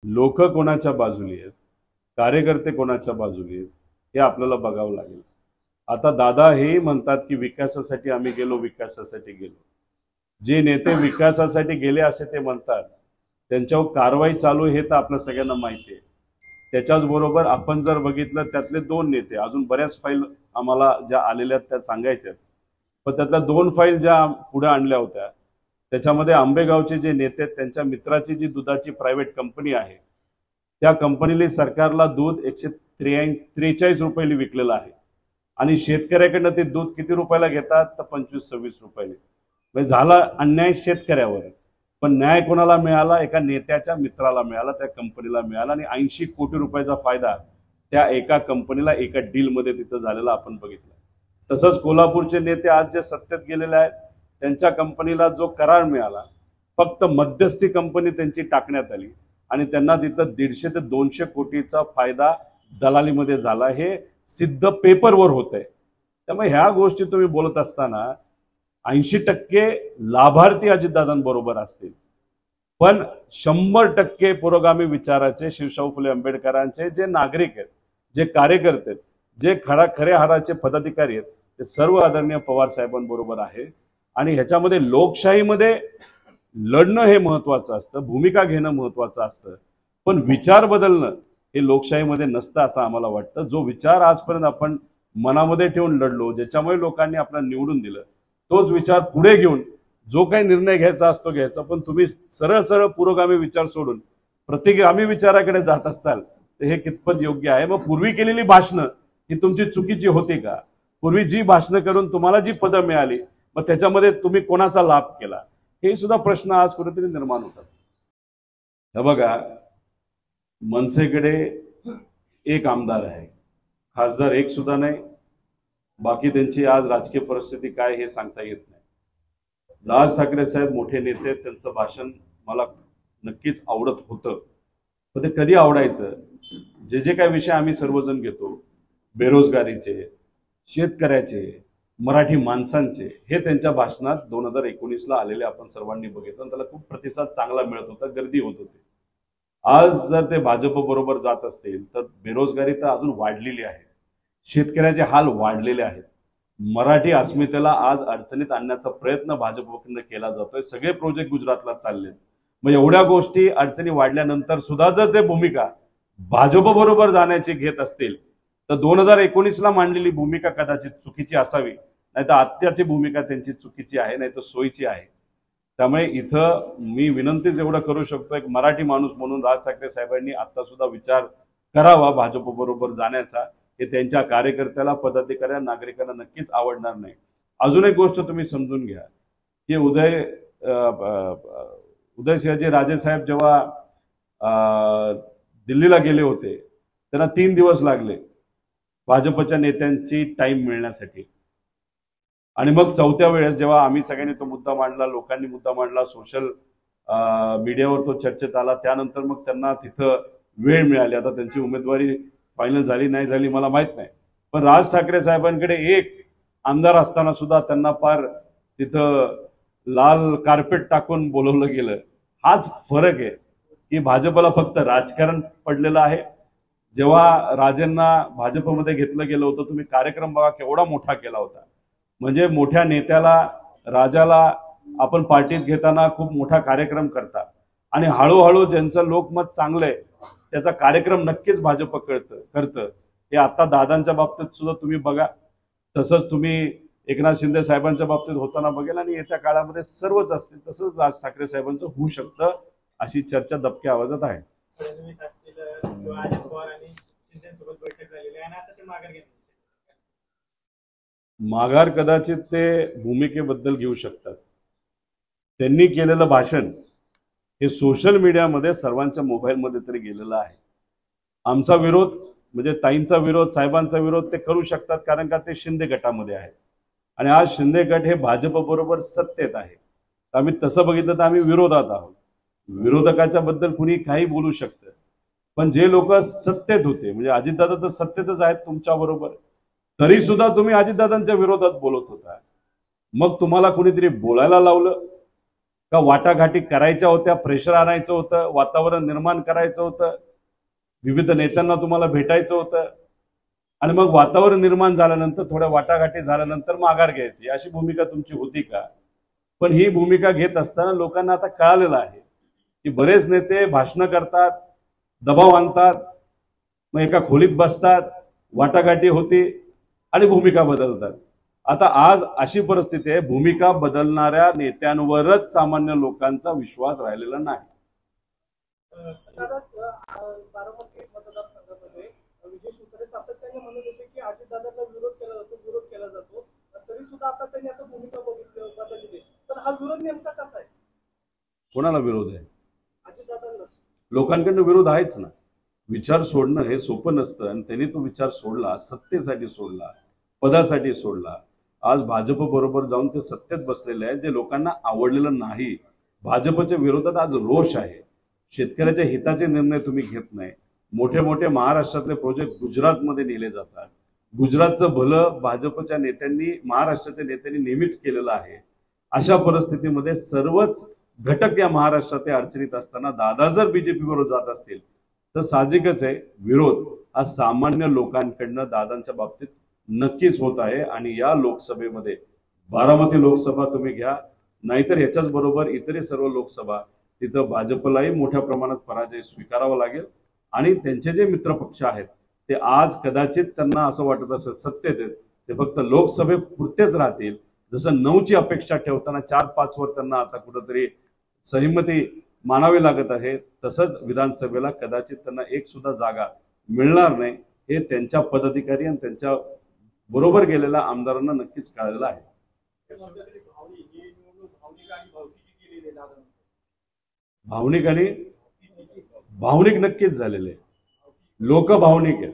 लोक कोणाच्या बाजूने आहेत, कार्यकर्ते कोणाच्या बाजूने आहेत, हे आपल्याला बघावं लागेल. आता दादा हे म्हणतात की विकासासाठी आम्ही गेलो, विकासासाठी गेलो. जे नेते विकासासाठी गेले असे ते म्हणतात, त्यांच्यावर कारवाई चालू हे तर आपल्या सगळ्यांना माहिती आहे. त्याच्याच बरोबर आपण जर बघितलं त्यातले दोन नेते, अजून बऱ्याच फाईल आम्हाला ज्या आलेल्या त्या सांगायच्या, पण त्यातल्या दोन फाईल ज्या पुढे आणल्या होत्या त्याच्यामध्ये आंबेगावचे जे नेते आहेत त्यांच्या मित्राची जी दुधाची प्रायव्हेट कंपनी आहे, त्या कंपनीने सरकारला दूध 143 रुपयाला विकलेलं आहे आणि शेतकऱ्याकडनं ते दूध किती रुपयाला घेतात तर 25-26 रुपयाला. म्हणजे झाला अन्याय शेतकऱ्यावर. पण न्याय कोणाला मिळाला? एका नेत्याच्या मित्राला मिळाला, त्या कंपनीला मिळाला आणि 80 कोटी रुपयाचा फायदा त्या एका कंपनीला एका डीलमध्ये तिथं झालेला आपण बघितलं. तसंच कोल्हापूरचे नेते आज जे सत्तेत गेलेले आहेत त्यांच्या कंपनीला जो करार मिळाला, फक्त मध्यस्थी कंपनी त्यांची टाकण्यात आली आणि त्यांना तिथं 150 ते 200 कोटीचा फायदा दलालीमध्ये झाला. हे सिद्ध पेपरवर होत आहे. त्यामुळे ह्या गोष्टी तुम्ही बोलत असताना 80% लाभार्थी अजितदादांबरोबर असतील, पण 100% पुरोगामी विचाराचे शिवशाहू फुले आंबेडकरांचे जे नागरिक आहेत, जे कार्यकर्ते आहेत, जे खरे हाराचे पदाधिकारी आहेत, ते सर्व आदरणीय पवार साहेबांबरोबर आहे. आणि ह्याच्यामध्ये लोकशाहीमध्ये लढणं हे महत्वाचं असतं, भूमिका घेणं महत्वाचं असतं, पण विचार बदलणं हे लोकशाहीमध्ये नसतं असं आम्हाला वाटतं. जो विचार आजपर्यंत आपण मनामध्ये ठेवून लढलो, ज्याच्यामुळे लोकांनी आपल्याला निवडून दिलं, तोच विचार पुढे घेऊन जो काही निर्णय घ्यायचा असतो घ्यायचा. पण तुम्ही सरळ सरळ पुरोगामी विचार सोडून प्रतिगामी विचाराकडे जात असाल तर हे कितपत योग्य आहे? मग पूर्वी केलेली भाषणं ही तुमची चुकीची होती का? पूर्वी जी भाषणं करून तुम्हाला जी पदं मिळाली, मग त्याच्यामध्ये तुम्ही कोणाचा लाभ केला? हे सुद्धा प्रश्न आज कुठेतरी निर्माण होतात. हे बघा, मनसेकडे एक आमदार आहे, खासदार एक सुद्धा नाही. बाकी त्यांची आज राजकीय परिस्थिती काय हे सांगता येत नाही. राज ठाकरे साहेब मोठे नेते, त्यांचं भाषण मला नक्कीच आवडत होतं. पण ते कधी आवडायचं? जे जे काही विषय आम्ही सर्वजण घेतो, बेरोजगारीचे, शेतकऱ्याचे, मराठी माणसांचे, हे त्यांच्या भाषणात 2019ला आलेले आपण सर्वांनी बघितलं. त्याला खूप प्रतिसाद चांगला मिळत होता, गर्दी होत होती. आज जर ते भाजप बरोबर जात असतील तर बेरोजगारी तर अजून वाढलेली आहे, शेतकऱ्याचे हाल वाढलेले आहेत, मराठी अस्मितेला आज अडचणीत आणण्याचा प्रयत्न भाजपकडून केला जातोय. सगळे प्रोजेक्ट गुजरातला चाललेत. मग एवढ्या गोष्टी अडचणी वाढल्यानंतर सुद्धा जर ते भूमिका भाजप बरोबर जाण्याची घेत असतील तर 2019ला मांडलेली भूमिका कदाचित चुकीची असावी, नाही तर आत्ताची भूमिका त्यांची चुकीची आहे, नाही तर सोयीची आहे. त्यामुळे इथं मी विनंतीच एवढं करू शकतो, एक मराठी माणूस म्हणून राज ठाकरे साहेबांनी आता सुद्धा विचार करावा भाजप बरोबर जाण्याचा. हे त्यांच्या कार्यकर्त्याला, पदाधिकाऱ्यांना, नागरिकांना नक्कीच आवडणार नाही. अजून एक गोष्ट तुम्ही समजून घ्या की उदयसिंहजी राजे साहेब जेव्हा दिल्लीला गेले होते त्यांना 3 दिवस लागले भाजपच्या नेत्यांची टाइम मिळण्यासाठी. आणि मग चौथ्या वेळेस जेव्हा आम्ही सगळ्यांनी तो मुद्दा मांडला, लोकांनी मुद्दा मांडला, सोशल मीडियावर तो चर्चेत आला, त्यानंतर मग त्यांना तिथं वेळ मिळाली. आता त्यांची उमेदवारी फायनल झाली नाही झाली मला माहित नाही, पण राज ठाकरे साहेबांकडे एक आमदार असताना सुद्धा त्यांना फार तिथं लाल कार्पेट टाकून बोलवलं गेलं. हाच फरक आहे की भाजपला फक्त राजकारण पडलेलं आहे. जेव्हा राजेंना भाजपमध्ये घेतलं गेलं होतं, तुम्ही कार्यक्रम बघा केवढा मोठा केला होता. म्हणजे मोठ्या नेत्याला, राजाला आपण पार्टीत घेताना खूप मोठा कार्यक्रम करता आणि हळूहळू ज्यांचं लोकमत चांगलं आहे त्याचा कार्यक्रम नक्कीच भाजप करतं. हे आता दादांच्या बाबतीत सुद्धा तुम्ही बघा, तसंच तुम्ही एकनाथ शिंदे साहेबांच्या बाबतीत होताना बघेल आणि येत्या काळामध्ये सर्वच असतील. तसंच राज ठाकरे साहेबांचं होऊ शकतं, अशी चर्चा दबक्या आवाजात आहे. माघार कदाचित ते भूमिकेबद्दल घेऊ शकतात. त्यांनी केलेलं भाषण हे सोशल मीडियामध्ये सर्वांच्या मोबाईलमध्ये तरी गेलेलं आहे. आमचा विरोध म्हणजे ताईंचा विरोध, साहेबांचा विरोध ते करू शकतात, कारण का ते शिंदे गटामध्ये आहेत आणि आज शिंदे गट हे भाजप बरोबर सत्तेत आहे. आम्ही तसं बघितलं तर आम्ही विरोधात आहोत. विरोधकाच्या बद्दल कुणी काही बोलू शकतं, पण जे लोक सत्तेत होते, म्हणजे अजितदादा तर सत्तेतच आहेत तुमच्या बरोबर, तरी सुद्धा तुम्ही अजितदादांच्या विरोधात बोलत होता. मग तुम्हाला कुणीतरी बोलायला लावलं, का वाटाघाटी करायच्या होत्या, प्रेशर आणायचं होतं, वातावरण निर्माण करायचं होतं, विविध नेत्यांना तुम्हाला भेटायचं होतं आणि मग वातावरण निर्माण झाल्यानंतर थोड्या वाटाघाटी झाल्यानंतर माघार घ्यायची, अशी भूमिका तुमची होती का? पण ही भूमिका घेत असताना लोकांना आता कळालेलं आहे की बरेच नेते भाषणं करतात, दबाव आणतात, मग एका खोलीत बसतात, वाटाघाटी होती आणि भूमिका बदलतात. आता आज अशी परिस्थिती आहे, भूमिका बदलणाऱ्या नेत्यांवरच सामान्य लोकांचा विश्वास राहिलेला नाही. बारामती मतदारसंघामध्ये विजय शिवतारे सातत्याने म्हणत होते की अजितदादांना विरोध केला जातो, तरी सुद्धा आता त्यांनी भूमिका बदलली. तर हा विरोध नेमका कसा आहे? कोणाला विरोध आहे? अजितदादांना. लोकांकडनं विरोध आहेच ना. विचार सोडणं हे सोपं नसतं आणि त्यांनी तो विचार सोडला, सत्तेसाठी सोडला, पदासाठी सोडला. आज भाजप बरोबर जाऊन ते सत्तेत बसलेले आहेत, जे लोकांना आवडलेलं नाही. भाजपच्या विरोधात आज रोष आहे. शेतकऱ्याच्या हिताचे निर्णय तुम्ही घेत नाही. मोठे मोठे महाराष्ट्रातले प्रोजेक्ट गुजरातमध्ये नेले जातात. गुजरातचं भलं भाजपच्या नेत्यांनी, महाराष्ट्राच्या नेत्यांनी नेहमीच केलेलं आहे. अशा परिस्थितीमध्ये सर्वच घटक या महाराष्ट्रात अडचणीत असताना दादा जर बीजेपी बरोबर जात असतील तर साहजिकच आहे विरोध हा सामान्य लोकांकडनं दादांच्या बाबतीत नक्कीच होत आहे. आणि या लोकसभेमध्ये बारामती लोकसभा तुम्ही घ्या, नाहीतर याच्याच बरोबर इतरही सर्व लोकसभा, तिथं भाजपलाही मोठ्या प्रमाणात पराजय स्वीकारावा लागेल. आणि त्यांचे जे मित्रपक्ष आहेत ते आज कदाचित त्यांना असं वाटत असेल सत्तेत आहेत ते फक्त लोकसभेपुरतेच राहतील. जसं 9ची अपेक्षा ठेवताना 4-5 वर त्यांना आता कुठंतरी सहमती मानावी लागत आहे, तसंच विधानसभेला कदाचित त्यांना एक सुद्धा जागा मिळणार नाही हे त्यांच्या पदाधिकारी आणि त्यांच्या बरोबर गेलेल्या आमदारांना नक्कीच कळलेलं आहे. भावनिक नक्कीच झालेले, लोक भावनिक आहेत,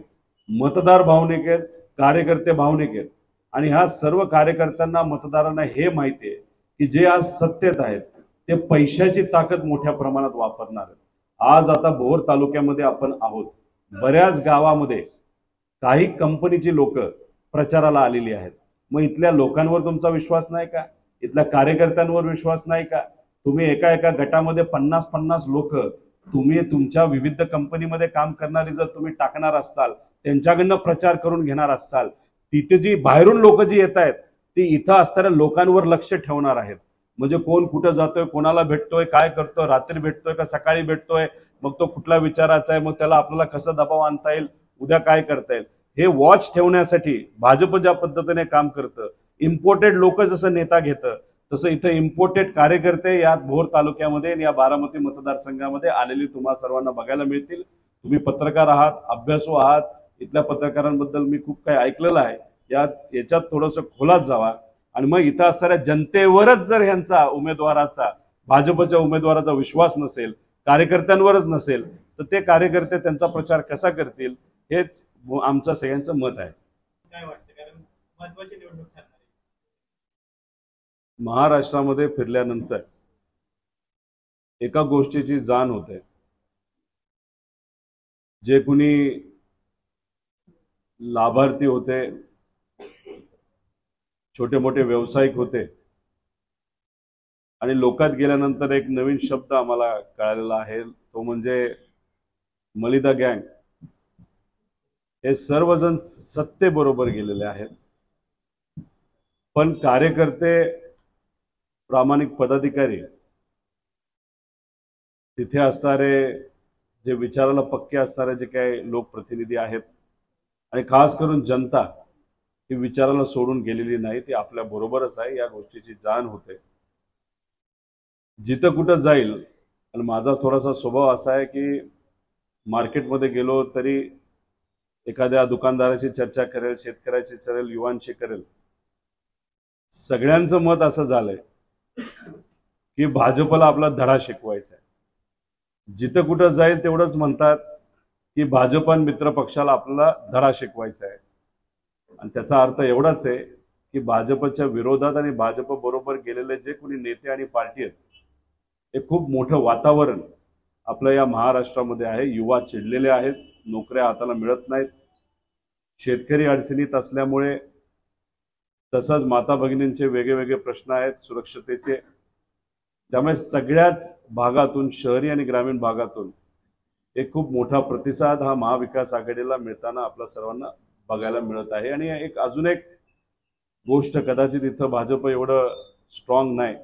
मतदार भावनिक आहेत, कार्यकर्ते भावनिक आहेत. आणि ह्या सर्व कार्यकर्त्यांना, मतदारांना हे माहिती आहे की जे आज सत्तेत आहेत ते पैशाची ताकद मोठ्या प्रमाणात वापरणार आहेत. आज आता भोर तालुक्यामध्ये आपण आहोत, बऱ्याच गावामध्ये काही कंपनीची लोक प्रचाराला आलेली आहेत. मग इथल्या लोकांवर तुमचा विश्वास नाही का? इथल्या कार्यकर्त्यांवर विश्वास नाही का? तुम्ही एका एका गटामध्ये 50-50 लोक तुम्ही तुमच्या विविध कंपनीमध्ये काम करणारी जर तुम्ही टाकणार असाल, त्यांच्याकडनं प्रचार करून घेणार असाल, तिथे जी बाहेरून लोक जी येत आहेत ती इथं असणाऱ्या लोकांवर लक्ष ठेवणार आहेत. म्हणजे कोण कुठं जातोय, कोणाला भेटतोय, काय करतोय, रात्री भेटतोय का सकाळी भेटतोय, मग तो कुठला विचाराचा आहे, मग त्याला आपल्याला कसं दबाव आणता येईल, उद्या काय करता येईल, हे वॉच ठेवण्यासाठी भाजप ज्या पद्धतीने काम करतं, इम्पोर्टेड लोक जसं नेता घेतं तसं इथं इम्पोर्टेड कार्यकर्ते या भोर तालुक्यामध्ये या बारामती मतदारसंघामध्ये आलेली तुम्हा सर्वांना बघायला मिळतील. तुम्ही पत्रकार आहात, अभ्यासू आहात, इथल्या पत्रकारांबद्दल मी खूप काही ऐकलेलं आहे. याच्यात थोडंसं खोलात जावा आणि मग इथं असणाऱ्या जनतेवरच जर ह्यांचा उमेदवाराचा, भाजपच्या उमेदवाराचा विश्वास नसेल, कार्यकर्त्यांवरच नसेल, तर ते कार्यकर्ते त्यांचा प्रचार कसा करतील हेच आमचं सगळ्यांचं मत आहे. काय वाटतं, कारण महत्त्वाची निवडणूक ठरणार आहे. महाराष्ट्रामध्ये फिरल्यानंतर एका गोष्टीची जाण होते, जे कुणी लाभार्थी होते, छोटे मोठे व्यावसायिक होते, आणि लोकात गेल्यानंतर एक नवीन शब्द आम्हाला कळालेला आहे, तो म्हणजे मलिदा गँग. हे सर्वजण सत्तेबरोबर गेलेले आहेत, पण कार्यकर्ते, प्रामाणिक पदाधिकारी, तिथे असणारे जे विचाराला पक्के असणारे जे काही लोकप्रतिनिधी आहेत आणि खास करून जनता ही विचाराला सोडून गेलेली नाही, ती आपल्या बरोबरच आहे. या गोष्टीची जाण होते जिथं कुठं जाईल. आणि माझा थोडासा स्वभाव असा आहे की मार्केटमध्ये गेलो तरी एखाद्या दुकानदाराशी चर्चा करेल, शेतकऱ्याशी करेल, युवांशी करेल. सगळ्यांचं मत असं झालंय की भाजपला आपला धडा शिकवायचा आहे. जिथं कुठं जाईल तेवढंच म्हणतात की भाजप आणि मित्र पक्षाला आपल्याला धडा शिकवायचा आहे. आणि त्याचा अर्थ एवढाच आहे की भाजपच्या विरोधात आणि भाजप बरोबर गेलेले जे कोणी नेते आणि पार्टी आहेत, हे खूप मोठं वातावरण आपल्या या महाराष्ट्रामध्ये आहे. युवा चिडलेले आहेत, नोकऱ्या हाताला मिळत नाहीत, शेतकरी अडचणीत असल्यामुळे, तसंच माता भगिनींचे वेगवेगळे प्रश्न आहेत सुरक्षतेचे, त्यामुळे सगळ्याच भागातून, शहरी आणि ग्रामीण भागातून एक खूप मोठा प्रतिसाद हा महाविकास आघाडीला मिळताना आपल्या सर्वांना बघायला मिळत आहे. आणि अजून एक गोष्ट, कदाचित इथं भाजप एवढं स्ट्रॉंग नाही,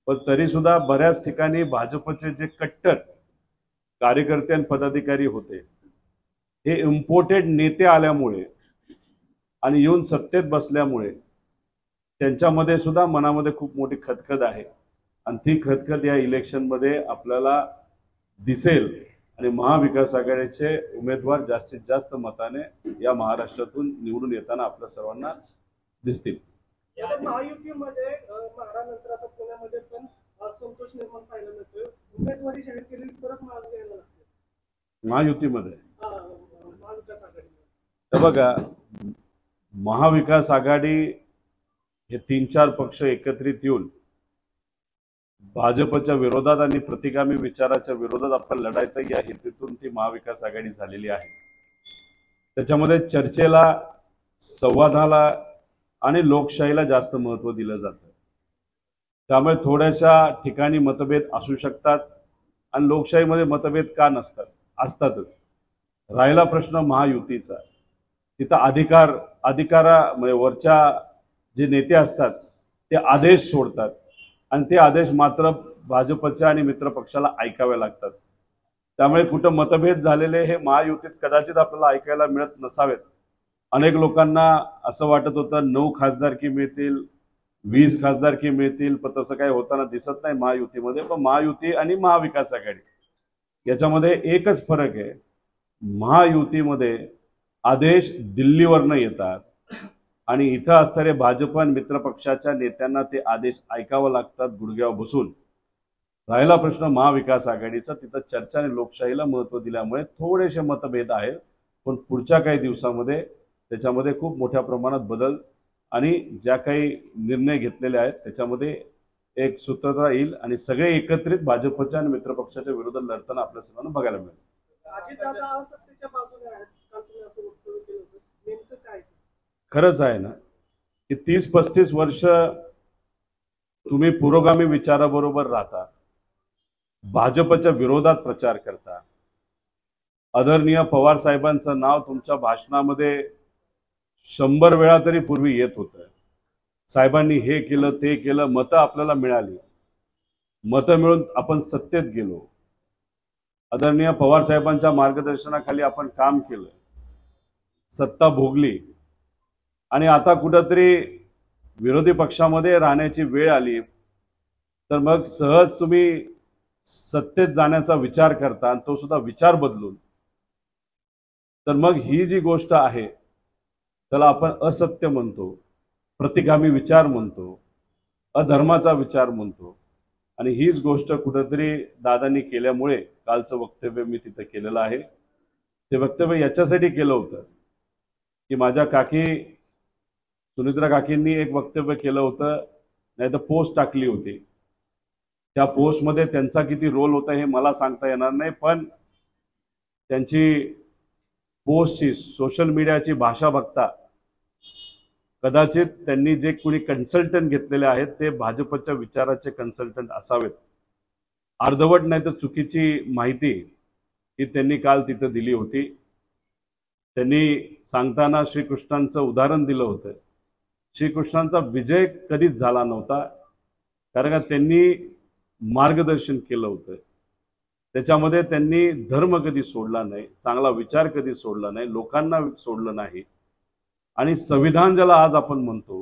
पण तरी सुद्धा बऱ्याच ठिकाणी भाजपचे जे कट्टर कार्यकर्ते आणि पदाधिकारी होते, हे इम्पोर्टेड नेते आल्यामुळे आणि येऊन सत्तेत बसल्यामुळे त्यांच्यामध्ये सुद्धा मनामध्ये खूप मोठी खदखद आहे. आणि ती खदखद या इलेक्शनमध्ये आपल्याला दिसेल आणि महाविकास आघाडीचे उमेदवार जास्तीत जास्त मताने या महाराष्ट्रातून निवडून येताना आपल्या सर्वांना दिसतील. महायुतीमध्ये महारानंतर आता पुण्यामध्ये पण संतोष निर्माण पाहायला मिळतोय. उमेदवारी जाहीर केलेली परत मागे घ्यायला लागते महायुतीमध्ये. महाविकास आघाडी. तर बघा, महाविकास आघाडी हे 3-4 पक्ष एकत्रित येऊन भाजपच्या विरोधात आणि प्रतिगामी विचाराच्या विरोधात आपण लढायचं या हेतूतून ती महाविकास आघाडी झालेली आहे. त्याच्यामध्ये चर्चेला, संवादाला आणि लोकशाहीला जास्त महत्त्व दिलं जातं. त्यामुळे थोड्याशा ठिकाणी मतभेद असू शकतात आणि लोकशाहीमध्ये मतभेद का नसतात, असतातच. राहिला प्रश्न महायुतीचा, तिथं अधिकारा म्हणजे वरच्या जे नेते असतात ते आदेश सोडतात आणि ते आदेश मात्र भाजपच्या आणि मित्र पक्षाला ऐकावे लागतात. त्यामुळे कुठं मतभेद झालेले हे महायुतीत कदाचित आपल्याला ऐकायला मिळत नसावेत. अनेक लोकांना असं वाटत होतं 9 खासदारकी मिळतील, 20 खासदारकी मिळतील, पण तसं काही होताना दिसत नाही महायुतीमध्ये. पण महायुती आणि महाविकास आघाडी याच्यामध्ये एकच फरक आहे, महायुतीमध्ये आदेश दिल्लीवरनं येतात आणि इथं असणारे भाजप आणि मित्र पक्षाच्या नेत्यांना ते आदेश ऐकावं लागतात गुडघ्यावर बसून. राहिला प्रश्न महाविकास आघाडीचा, तिथं चर्चा आणि लोकशाहीला महत्त्व दिल्यामुळे थोडेसे मतभेद आहेत, पण पुढच्या काही दिवसामध्ये त्याच्यामध्ये खूप मोठ्या प्रमाणात बदल आणि ज्या काही निर्णय घेतलेले आहेत त्याच्यामध्ये एक सूत्रता येईल आणि सगळे एकत्रित भाजपच्या आणि मित्रपक्षाच्या विरोधात लढताना आपल्या सर्वांना बघायला मिळेल. अजितदादा असत्तेच्या बाजूने आहेत, काल तुम्ही असं वक्तव्य केलं होतं, नेमकं काय? खरंच आहे ना की 30-35 वर्ष तुम्ही पुरोगामी विचाराबरोबर राहता, भाजपच्या विरोधात प्रचार करता. आदरणीय पवार साहेबांचं नाव तुमच्या भाषणामध्ये 100 वेळा तरी पूर्वी येत होतं. साहेबांनी हे केलं, ते केलं, मतं आपल्याला मिळाली, मतं मिळून आपण सत्तेत गेलो, आदरणीय पवार साहेबांच्या मार्गदर्शनाखाली आपण काम केलं, सत्ता भोगली आणि आता कुठंतरी विरोधी पक्षामध्ये राहण्याची वेळ आली तर मग सहज तुम्ही सत्तेत जाण्याचा विचार करता आणि तो सुद्धा विचार बदलून. तर मग ही जी गोष्ट आहे त्याला आपण असत्य म्हणतो, प्रतिगामी विचार म्हणतो, अधर्माचा विचार म्हणतो. आणि हीच गोष्ट कुठंतरी दादांनी केल्यामुळे कालचं वक्तव्य मी तिथं केलेलं आहे. ते वक्तव्य याच्यासाठी केलं होतं की माझ्या काकी सुनित्रा काकींनी एक वक्तव्य केलं होतं, नाही तर पोस्ट टाकली होती. त्या पोस्टमध्ये त्यांचा किती रोल होता हे मला सांगता येणार नाही, पण त्यांची पोस्टची, सोशल मीडियाची भाषा बघता कदाचित त्यांनी जे कोणी कन्सल्टंट घेतलेले आहेत ते भाजपच्या विचाराचे कन्सल्टंट असावेत. अर्धवट नाही तर चुकीची माहिती ही त्यांनी काल तिथं दिली होती. त्यांनी सांगताना श्रीकृष्णांचं उदाहरण दिलं होतं. श्रीकृष्णांचा विजय कधीच झाला नव्हता, कारण का त्यांनी मार्गदर्शन केलं होतं. त्याच्यामध्ये त्यांनी धर्म कधी सोडला नाही, चांगला विचार कधी सोडला नाही, लोकांना सोडलं नाही. आणि संविधान ज्याला आज आपण म्हणतो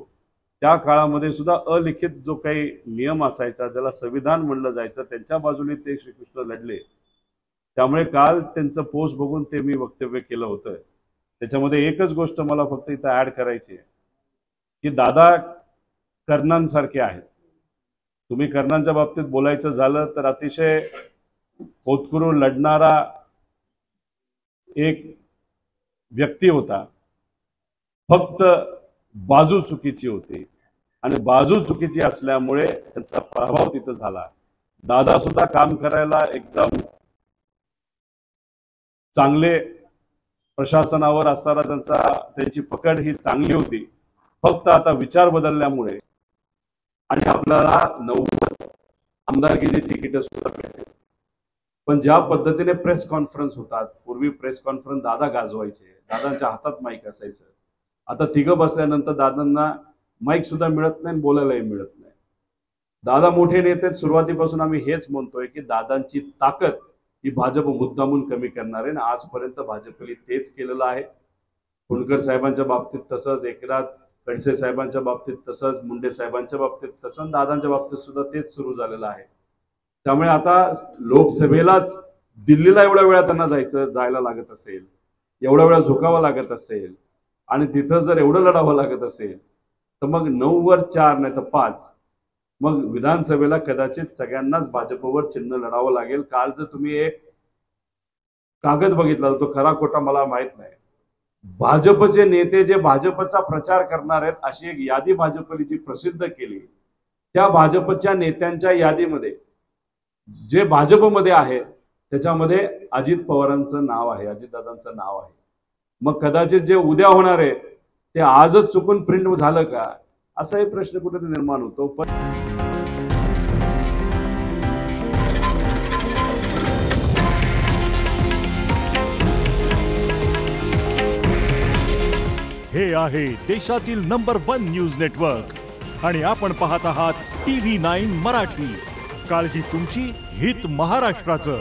त्या काळामध्ये सुद्धा अलिखित जो काही नियम असायचा, ज्याला संविधान म्हणलं जायचं, त्यांच्या बाजूने ते श्रीकृष्ण लढले. त्यामुळे काल त्यांचं पोस्ट बघून ते मी वक्तव्य केलं होतं. त्याच्यामध्ये एकच गोष्ट मला फक्त इथं ऍड करायची आहे की दादा कर्णांसारखे आहेत. तुम्ही कर्णांच्या बाबतीत बोलायचं झालं तर अतिशय होतकरू लढणारा एक व्यक्ती होता, फक्त बाजू चुकीची होती आणि बाजू चुकीची असल्यामुळे त्यांचा प्रभाव तिथं झाला. दादा सुद्धा काम करायला एकदम चांगले, प्रशासनावर असणारा त्यांची पकड ही चांगली होती. फक्त आता विचार बदलल्यामुळे आणि आपल्याला आमदारकीची तिकीट सुद्धा भेटतील. पण ज्या पद्धतीने प्रेस कॉन्फरन्स होतात, पूर्वी प्रेस कॉन्फरन्स दादा गाजवायचे, दादांच्या हातात माईक असायचं. आता तिघं बसल्यानंतर दादांना माईक सुद्धा मिळत नाही, बोलायलाही मिळत नाही. दादा मोठे नेते, सुरुवातीपासून आम्ही हेच म्हणतोय की दादांची ताकद ही भाजप मुद्दामून कमी करणार आहे, आणि आजपर्यंत भाजपने तेच केलेलं आहे. फुंडकर साहेबांच्या बाबतीत तसंच, एकनाथ खडसे साहेबांच्या बाबतीत तसंच, मुंडे साहेबांच्या बाबतीत तसंच, दादांच्या बाबतीत सुद्धा तेच सुरू झालेलं आहे. त्यामुळे आता लोकसभेलाच दिल्लीला एवढ्या वेळा त्यांना जायला लागत असेल, एवढ्या वेळा झुकावं लागत असेल, आणि तिथं जर एवढं लढावं लागत असेल, तर मग 9 वर 4 नाही तर 5, मग विधानसभेला कदाचित सगळ्यांनाच भाजपवर चिन्ह लढावं लागेल. काल जर तुम्ही एक कागद बघितला, तो खरा खोटा मला माहित नाही, भाजपचे नेते जे भाजपचा प्रचार करणार आहेत अशी एक यादी भाजपने जी प्रसिद्ध केली, त्या भाजपच्या नेत्यांच्या यादीमध्ये जे भाजपमध्ये आहे त्याच्यामध्ये अजित पवारांचं नाव आहे, अजितदादांचं नाव आहे. मग कदाचित जे उद्या होणार आहे ते आजच चुकून प्रिंट झालं का, असाही प्रश्न कुठेतरी निर्माण होतो. पण हे आहे देशातील नंबर 1 न्यूज नेटवर्क आणि आपण पाहत आहात TV9 मराठी. काळजी तुमची, हित महाराष्ट्राचं.